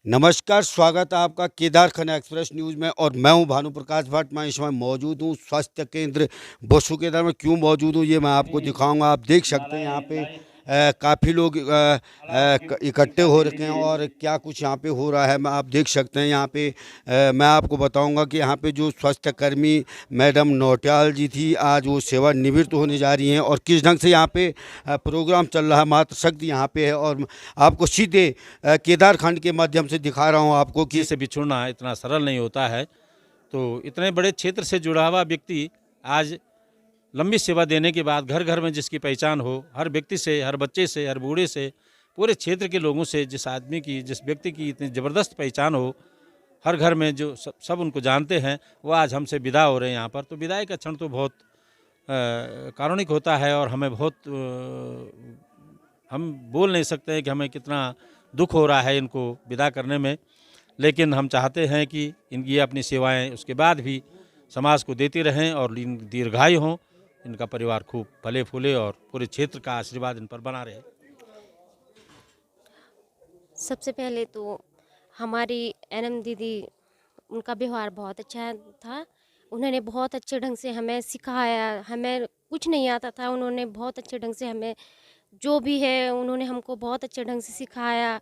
नमस्कार, स्वागत है आपका केदार खन्ना एक्सप्रेस न्यूज़ में। और मैं हूं भानु प्रकाश भट्ट। मैं इस समय मौजूद हूं स्वास्थ्य केंद्र बसु केदार में। क्यों मौजूद हूं ये मैं आपको दिखाऊंगा। आप देख सकते हैं यहाँ पे काफ़ी लोग इकट्ठे हो रखे हैं और क्या कुछ यहाँ पे हो रहा है मैं आप देख सकते हैं यहाँ पे। मैं आपको बताऊंगा कि यहाँ पे जो स्वास्थ्यकर्मी मैडम नौटियाल जी थी, आज वो सेवानिवृत्त होने जा रही हैं और किस ढंग से यहाँ पे प्रोग्राम चल रहा है। मातृशक्ति यहाँ पे है और आपको सीधे केदार खंड के माध्यम से दिखा रहा हूँ आपको कि से बिछुड़ना इतना सरल नहीं होता है। तो इतने बड़े क्षेत्र से जुड़ा हुआ व्यक्ति आज लंबी सेवा देने के बाद घर घर में जिसकी पहचान हो, हर व्यक्ति से, हर बच्चे से, हर बूढ़े से, पूरे क्षेत्र के लोगों से, जिस व्यक्ति की इतनी ज़बरदस्त पहचान हो, हर घर में जो सब उनको जानते हैं, वो आज हमसे विदा हो रहे हैं यहाँ पर। तो विदाई का क्षण तो बहुत कारुणिक होता है और हमें बहुत हम बोल नहीं सकते हैं कि हमें कितना दुख हो रहा है इनको विदा करने में। लेकिन हम चाहते हैं कि इनकी अपनी सेवाएं उसके बाद भी समाज को देती रहें और दीर्घायु हों, इनका परिवार खूब फले फूले और पूरे क्षेत्र का आशीर्वाद इन पर बना रहे। सबसे पहले तो हमारी एनएम दीदी, उनका व्यवहार बहुत अच्छा था। उन्होंने बहुत अच्छे ढंग से हमें सिखाया। हमें कुछ नहीं आता था, उन्होंने बहुत अच्छे ढंग से हमें जो भी है उन्होंने हमको बहुत अच्छे ढंग से सिखाया।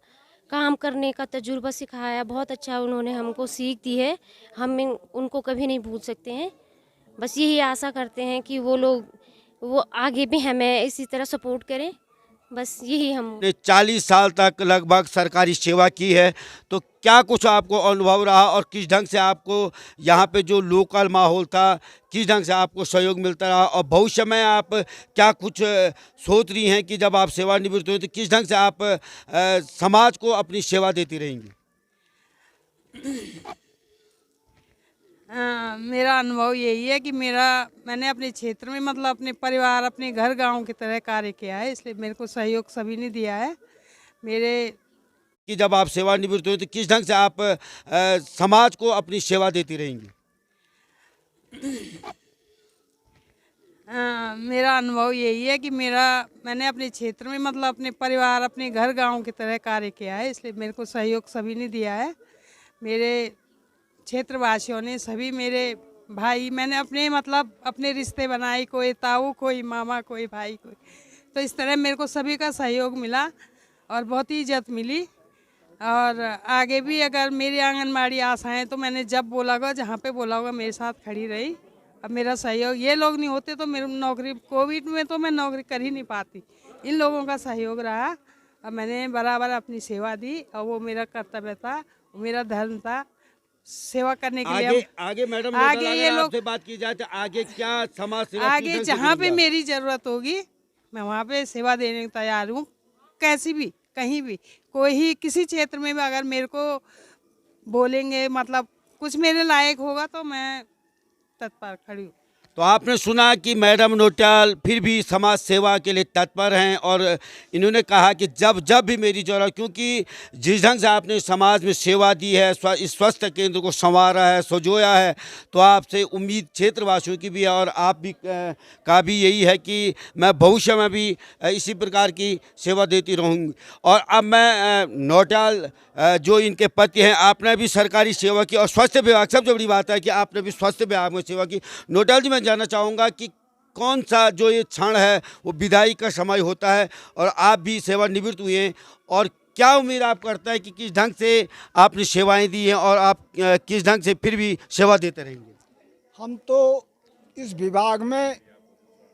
काम करने का तजुर्बा सिखाया, बहुत अच्छा उन्होंने हमको सीख दी है। हम उनको कभी नहीं भूल सकते हैं। बस यही आशा करते हैं कि वो आगे भी हमें इसी तरह सपोर्ट करें। बस यही हम ने 40 साल तक लगभग सरकारी सेवा की है, तो क्या कुछ आपको अनुभव रहा और किस ढंग से आपको यहाँ पे जो लोकल माहौल था, किस ढंग से आपको सहयोग मिलता रहा और भविष्य में आप क्या कुछ सोच रही हैं कि जब आप सेवानिवृत्त हुए तो किस ढंग से आप समाज को अपनी सेवा देती रहेंगी? मेरा अनुभव यही है कि मैंने अपने क्षेत्र में मतलब अपने परिवार, अपने घर गांव की तरह कार्य किया है, इसलिए मेरे को सहयोग सभी ने दिया है। मेरे कि जब आप सेवानिवृत्त हुए तो किस ढंग से आप समाज को अपनी सेवा देती रहेंगी? मेरा अनुभव यही है कि मैंने अपने क्षेत्र में मतलब अपने परिवार, अपने घर गांव की तरह कार्य किया है, इसलिए मेरे को सहयोग सभी ने दिया है। मेरे क्षेत्रवासियों ने, सभी मेरे भाई, मैंने अपने रिश्ते बनाए, कोई ताऊ, कोई मामा, कोई भाई, कोई, तो इस तरह मेरे को सभी का सहयोग मिला और बहुत ही इज्जत मिली। और आगे भी अगर मेरी आंगनबाड़ी आशाएं, तो मैंने जब बोला होगा, जहाँ पे बोला होगा, मेरे साथ खड़ी रही। अब मेरा सहयोग, ये लोग नहीं होते तो मेरी नौकरी, कोविड में तो मैं नौकरी कर ही नहीं पाती। इन लोगों का सहयोग रहा और मैंने बराबर अपनी सेवा दी और वो मेरा कर्तव्य था, वो मेरा धर्म था, सेवा करने के लिए। आगे मैडम, आगे ये लोग आपसे बात की जाए तो आगे क्या समाज सेवा आगे जहाँ पे मेरी ज़रूरत होगी मैं वहाँ पे सेवा देने को तैयार हूँ। कैसी भी, कहीं भी, कोई ही किसी क्षेत्र में भी अगर मेरे को बोलेंगे, मतलब कुछ मेरे लायक होगा, तो मैं तत्पर खड़ी हूँ। तो आपने सुना कि मैडम नौटियाल फिर भी समाज सेवा के लिए तत्पर हैं और इन्होंने कहा कि जब जब भी मेरी जरूरत, क्योंकि जिस ढंग से आपने समाज में सेवा दी है, इस स्वास्थ्य केंद्र को संवारा है, सजोया है, तो आपसे उम्मीद क्षेत्रवासियों की भी है और आप भी का भी यही है कि मैं भविष्य में भी इसी प्रकार की सेवा देती रहूँगी। और अब मैं नौटियाल जो इनके पति हैं, आपने भी सरकारी सेवा की और स्वास्थ्य विभाग, सबसे बड़ी बात है कि आपने भी स्वास्थ्य विभाग में सेवा की। नौटियाल जी, मैं जानना चाहूँगा कि कौन सा जो ये क्षण है वो विदाई का समय होता है और आप भी सेवानिवृत्त हुए हैं, और क्या उम्मीद आप करता है कि किस ढंग से आपने सेवाएं दी हैं और आप किस ढंग से फिर भी सेवा देते रहेंगे? हम तो इस विभाग में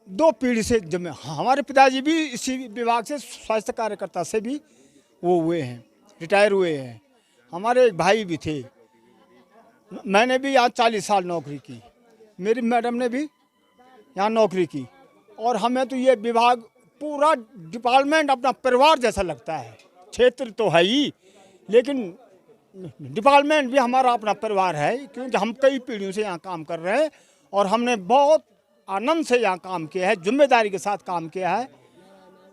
2 पीढ़ी से जमे, हमारे पिताजी भी इसी विभाग से स्वास्थ्य कार्यकर्ता से भी वो हुए हैं, रिटायर हुए हैं। हमारे एक भाई भी थे। मैंने भी यहाँ 40 साल नौकरी की, मेरी मैडम ने भी यहाँ नौकरी की, और हमें तो ये विभाग पूरा डिपार्टमेंट अपना परिवार जैसा लगता है। क्षेत्र तो है ही, लेकिन डिपार्टमेंट भी हमारा अपना परिवार है, क्योंकि हम कई पीढ़ियों से यहाँ काम कर रहे हैं और हमने बहुत आनंद से यहाँ काम किया है, जिम्मेदारी के साथ काम किया है।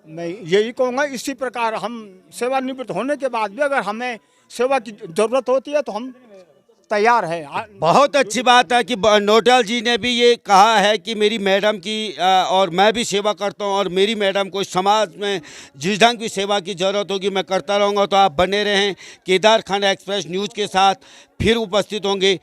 मैं यही कहूँगा, इसी प्रकार हम सेवानिवृत्त होने के बाद भी अगर हमें सेवा की ज़रूरत होती है तो हम तैयार है। बहुत अच्छी बात है कि नोटियाल जी ने भी ये कहा है कि मेरी मैडम की और मैं भी सेवा करता हूँ और मेरी मैडम को समाज में जिस ढंग की सेवा की ज़रूरत होगी मैं करता रहूँगा। तो आप बने रहें, केदार खंड एक्सप्रेस न्यूज़ के साथ फिर उपस्थित होंगे।